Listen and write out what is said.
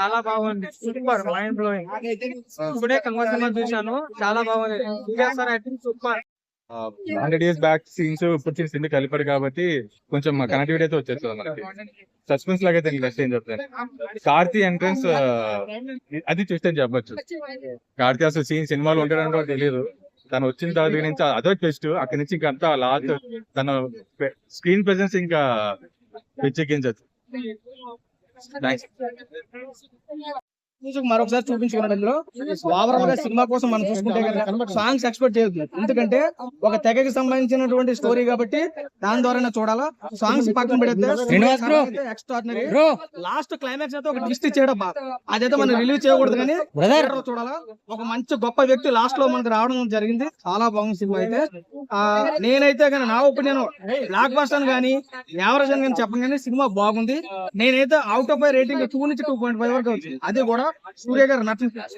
చాలా బాగుంది, super, mind blowing. ఇప్పుడే కంగో సినిమా చూశాను, చాలా బాగుంది. Sir acting super. 100 years back scenes ఇప్పుడు సీన్ కలిపారు కాబట్టి కొంచెం కనెక్టివిటీ అయితే వచ్చేస్తుంది మనకి. సస్పెన్స్ లాగా అయితే నెక్స్ట్ ఏం చెప్తాను. కార్తీ ఎంట్రన్స్ అది చూస్తే చెప్పొచ్చు. కార్తీ అసలు సినిమాలో ఉంటాడని కూడా తెలియదు. తను వచ్చిన తర్వాత నుంచి అదో ట్విస్ట్, అక్కడి నుంచి ఇంకా అంతా లాస్ట్ తన స్క్రీన్ ప్రెసెన్స్ ఇంకా పిచ్చెక్కించచ్చు. థ్యాంక్స్. మరొకసారి చూపించుకున్నాడు. అందులో ఓవరాల్ గా సినిమా కోసం మనం చూసుకుంటే కనుక సాంగ్స్ ఎక్స్పెక్ట్ చేయొద్దు, ఎందుకంటే ఒక తెగకి సంబంధించినటువంటి స్టోరీ కాబట్టి దాని ద్వారా చూడాలా. సాంగ్స్ పక్కన పెడితే ఎక్స్ట్రాడినరీ. లాస్ట్ క్లైమాక్స్ అయితే ఒక ట్విస్ట్ ఇచ్చేయడం బాగా, అదైతే మనం రిలీజ్ చేయకూడదు కానీ చూడాలా. ఒక మంచి గొప్ప వ్యక్తి లాస్ట్ లో మనకు రావడం జరిగింది. చాలా బాగుంది సినిమా అయితే. నేనైతే కానీ నా ఒపీనియన్ బ్లాక్ బస్టర్ కానీ యావరేజ్ అని చెప్పను కానీ సినిమా బాగుంది. నేనైతే అవుట్ ఆఫ్ రేటింగ్ 2 నుంచి 2.5 వరకు వచ్చింది. అది కూడా సూర్య గారు నటించారు.